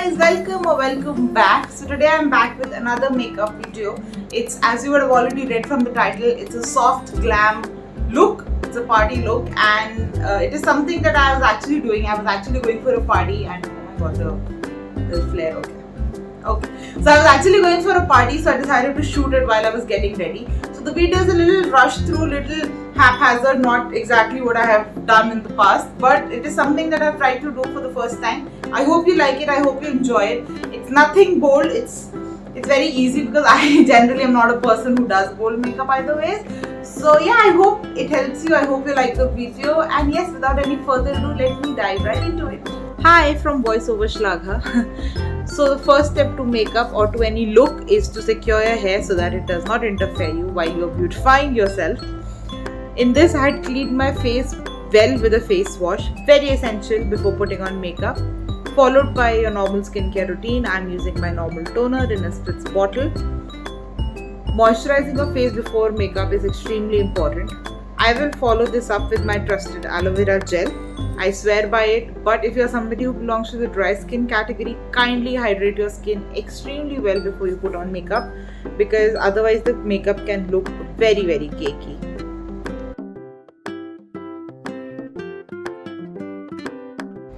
guys, welcome or welcome back. So today I'm back with another makeup video. It's, as you would have already read from the title, it's a soft glam look. It's a party look, and it is something that I was actually doing. I was actually going for a party, and oh my god, the flare. Okay, so I was actually going for a party, so I decided to shoot it while I was getting ready. So the video is a little rushed through, little haphazard, not exactly what I have done in the past, but it is something that I've tried to do for the first time. I hope you like it, I hope you enjoy it. It's nothing bold, it's very easy because I generally am not a person who does bold makeup either ways. So yeah, I hope it helps you, I hope you like the video, and yes, without any further ado, let me dive right into it. Hi from Voiceover Shlagha. So the first step to makeup or to any look is to secure your hair so that it does not interfere you while you're beautifying yourself. In this, I had cleaned my face well with a face wash, very essential before putting on makeup. Followed by your normal skincare routine. I'm using my normal toner in a spritz bottle. Moisturizing your face before makeup is extremely important. I will follow this up with my trusted aloe vera gel. I swear by it, but if you're somebody who belongs to the dry skin category, kindly hydrate your skin extremely well before you put on makeup, because otherwise the makeup can look very, very cakey.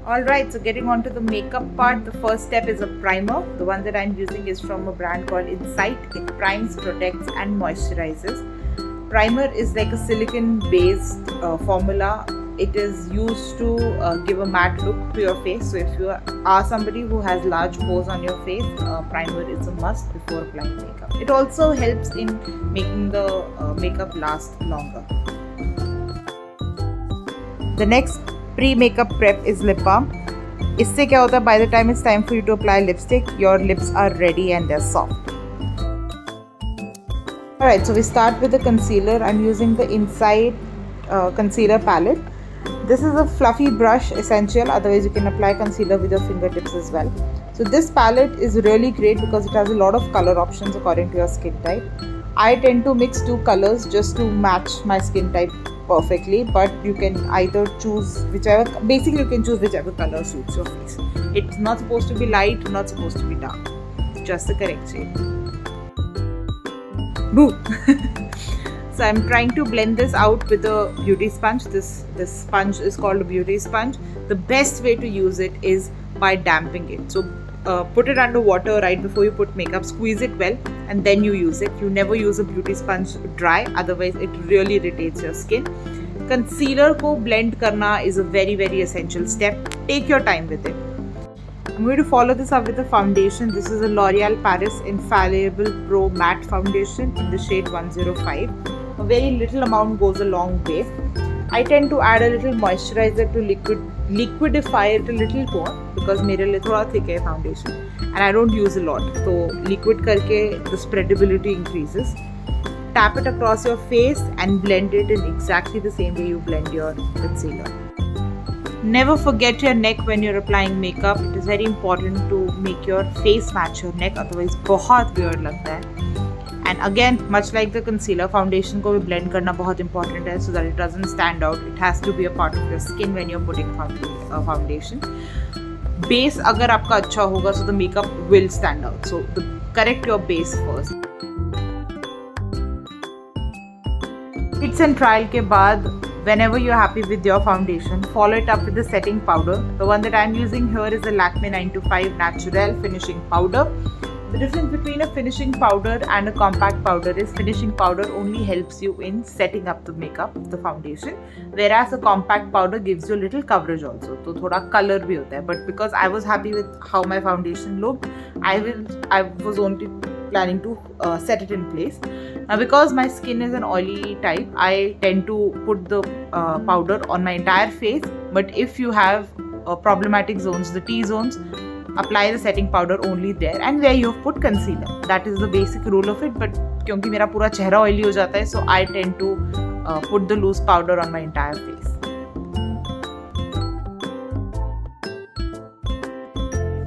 Alright, so getting on to the makeup part, the first step is a primer. The one that I'm using is from a brand called Insight. It primes, protects and moisturizes. Primer is like a silicone based formula. It is used to give a matte look to your face. So if you are somebody who has large pores on your face, primer is a must before applying makeup. It also helps in making the makeup last longer. The next pre-makeup prep is lip balm. इससे क्या होता है, by the time it's time for you to apply lipstick, your lips are ready and they're soft. Alright, so we start with the concealer. I'm using the Insight concealer palette. This is a fluffy brush essential, otherwise you can apply concealer with your fingertips as well. So this palette is really great because it has a lot of color options according to your skin type. I tend to mix two colors just to match my skin type perfectly, but you can either choose whichever, basically you can choose whichever color suits your face. It's not supposed to be light, not supposed to be dark, just the correct shade. Boo! So I'm trying to blend this out with a beauty sponge. This sponge is called a beauty sponge. The best way to use it is by damping it. So put it under water right before you put makeup, squeeze it well, and then you use it. You never use a beauty sponge dry, otherwise it really irritates your skin. Concealer ko blend karna is a very, very essential step. Take your time with it. I'm going to follow this up with a foundation. This is a L'Oreal Paris Infallible Pro Matte Foundation in the shade 105. A very little amount goes a long way. I tend to add a little moisturizer to liquidify it a little more because मेरे लिए थोड़ा thick है foundation and I don't use a lot. So liquid करके the spreadability increases. Tap it across your face and blend it in exactly the same way you blend your concealer. Never forget your neck when you're applying makeup. It is very important to make your face match your neck, otherwise बहुत weird लगता है. And again, much like the concealer, foundation को भी blend करना बहुत important है so that it doesn't stand out. It has to be a part of your skin when you're putting foundation. Base अगर आपका अच्छा होगा, so the makeup will stand out. So correct your base first. Fits and trial के बाद, whenever you're happy with your foundation, follow it up with the setting powder. The one that I'm using here is the Lakme 925 Natural Finishing Powder. The difference between a finishing powder and a compact powder is finishing powder only helps you in setting up the makeup, the foundation, whereas a compact powder gives you a little coverage also. So thoda color bhi hota hai. But because I was happy with how my foundation looked, I was only planning to set it in place. Now because my skin is an oily type, I tend to put the powder on my entire face. But if you have problematic zones, the T-zones, apply the setting powder only there and where you have put concealer. That is the basic rule of it, but क्योंकि मेरा पूरा चेहरा oily हो जाता है, so I tend to put the loose powder on my entire face.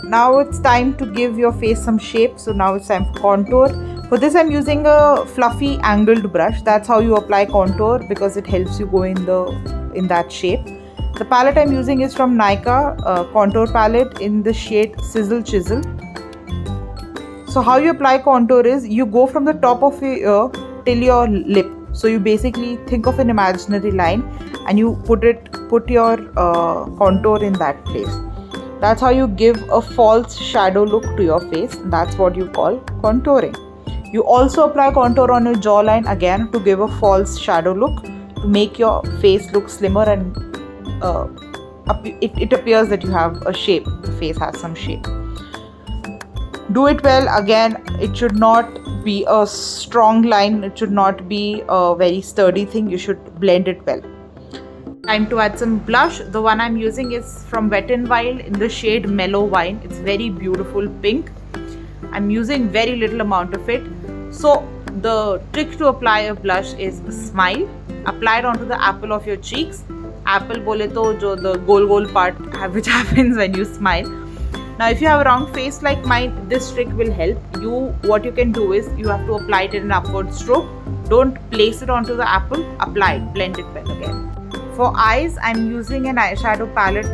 Now it's time to give your face some shape. So now it's time for contour. For this I'm using a fluffy angled brush. That's how you apply contour because it helps you go in that shape. The palette I'm using is from Nykaa contour palette in the shade Sizzle Chisel. So how you apply contour is you go from the top of your ear till your lip. So you basically think of an imaginary line and you put your contour in that place. That's how you give a false shadow look to your face. That's what you call contouring. You also apply contour on your jawline again to give a false shadow look, to make your face look slimmer and it appears that you have a shape. The face has some shape. Do it well. Again, it should not be a strong line. It should not be a very sturdy thing. You should blend it well. Time to add some blush. The one I'm using is from Wet n Wild in the shade Mellow Wine. It's very beautiful pink. I'm using very little amount of it. So the trick to apply a blush is smile. Apply it onto the apple of your cheeks. Apple bole to jo the goal part which happens when you smile. Now if you have a round face like mine, this trick will help you. What you can do is you have to apply it in an upward stroke. Don't place it onto the apple. Apply it. Blend it well again. For eyes, I'm using an eyeshadow palette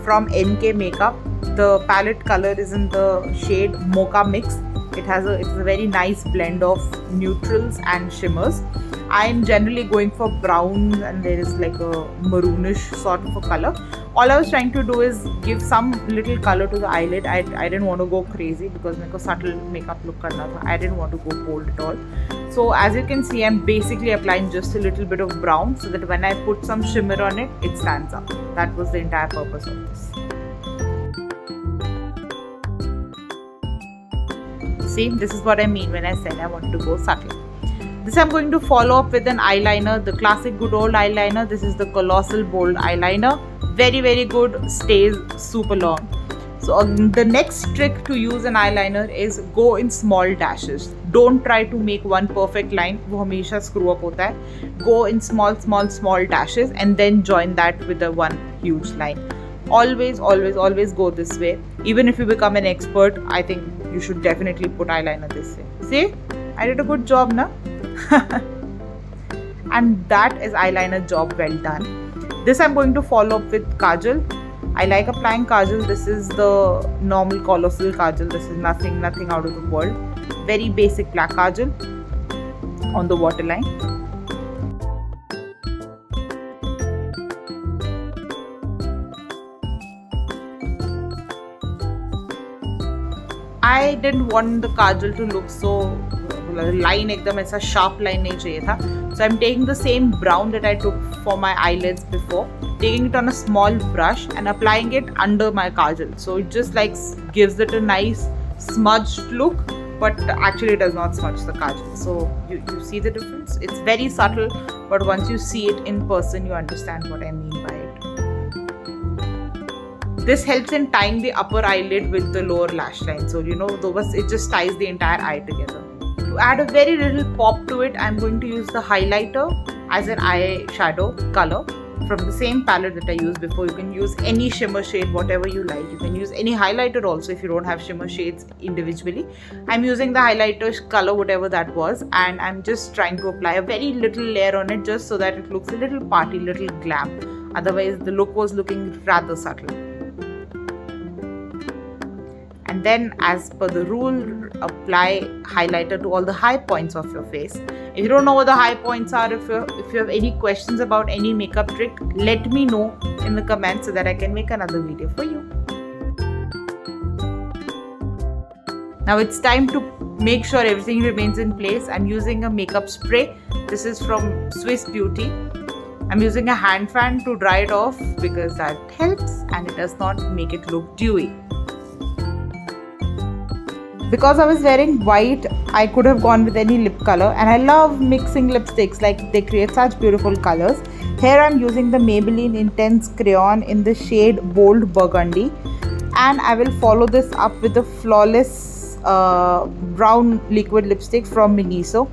from NK Makeup. The palette color is in the shade Mocha Mix. It's a very nice blend of neutrals and shimmers. I'm generally going for brown and there is like a maroonish sort of a color. All I was trying to do is give some little color to the eyelid. I didn't want to go crazy because मेरे को subtle makeup look करना था. I didn't want to go bold at all. So as you can see, I'm basically applying just a little bit of brown so that when I put some shimmer on it, it stands up. That was the entire purpose of this. See, this is what I mean when I said I wanted to go subtle. This I'm going to follow up with an eyeliner, the classic good old eyeliner. This is the Colossal Bold Eyeliner. Very, very good, stays super long. So the next trick to use an eyeliner is go in small dashes. Don't try to make one perfect line. वो हमेशा screw up होता है. Go in small dashes and then join that with the one huge line. Always go this way. Even if you become an expert, I think you should definitely put eyeliner this way. See, I did a good job, na? And that is eyeliner job well done. This I'm going to follow up with kajal. I like applying kajal. This is the normal Colossal kajal. This is nothing out of the world. Very basic black kajal on the waterline. I didn't want the kajal to look so line एकदम ऐसा sharp line नहीं चाहिए था. So I'm taking the same brown that I took for my eyelids before, taking it on a small brush and applying it under my kajal. So it just like gives it a nice smudged look, but actually it does not smudge the kajal. So you see the difference? It's very subtle, but once you see it in person, you understand what I mean by it. This helps in tying the upper eyelid with the lower lash line. So it just ties the entire eye together. To add a very little pop to it, I'm going to use the highlighter as an eyeshadow color from the same palette that I used before. You can use any shimmer shade, whatever you like. You can use any highlighter also if you don't have shimmer shades individually. I'm using the highlighter color, whatever that was, and I'm just trying to apply a very little layer on it just so that it looks a little party, little glam. Otherwise, the look was looking rather subtle. And then, as per the rule, apply highlighter to all the high points of your face. If you don't know what the high points are, if you have any questions about any makeup trick, let me know in the comments so that I can make another video for you. Now it's time to make sure everything remains in place. I'm using a makeup spray. This is from Swiss Beauty. I'm using a hand fan to dry it off because that helps and it does not make it look dewy. Because I was wearing white, I could have gone with any lip color, and I love mixing lipsticks, like they create such beautiful colors. Here I'm using the Maybelline Intense Crayon in the shade Bold Burgundy, and I will follow this up with the Flawless brown liquid lipstick from Miniso.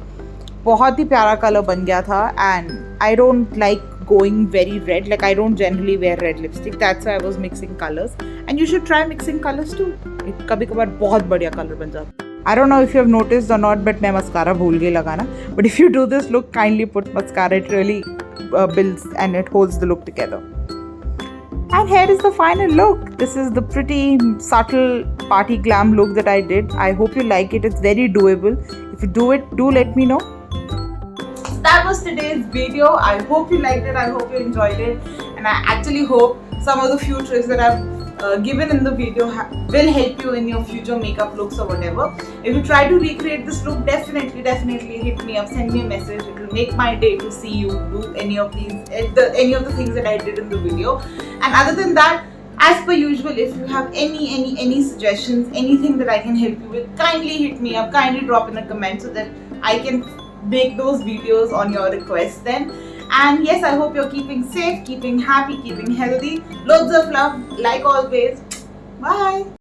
बहुत ही प्यारा color बन गया था, and I don't like going very red. Like I don't generally wear red lipstick. That's why I was mixing colors. And you should try mixing colors too. कभी कभार बहुत बढ़िया color बन जाता है. I don't know if you have noticed or not, but मैं mascara भूल गई लगाना. But if you do this look, kindly put mascara. It really builds and it holds the look together. And here is the final look. This is the pretty subtle party glam look that I did. I hope you like it. It's very doable. If you do it, do let me know. That was today's video. I hope you liked it. I hope you enjoyed it. And I actually hope some of the few tricks that I've given in the video will help you in your future makeup looks or whatever. If you try to recreate this look, definitely hit me up, send me a message. It will make my day to see you do any of the things that I did in the video. And other than that, as per usual, if you have any suggestions, anything that I can help you with, kindly hit me up, kindly drop in a comment so that I can make those videos on your request then. And yes, I hope you're keeping safe, keeping happy, keeping healthy. Loads of love, like always. Bye.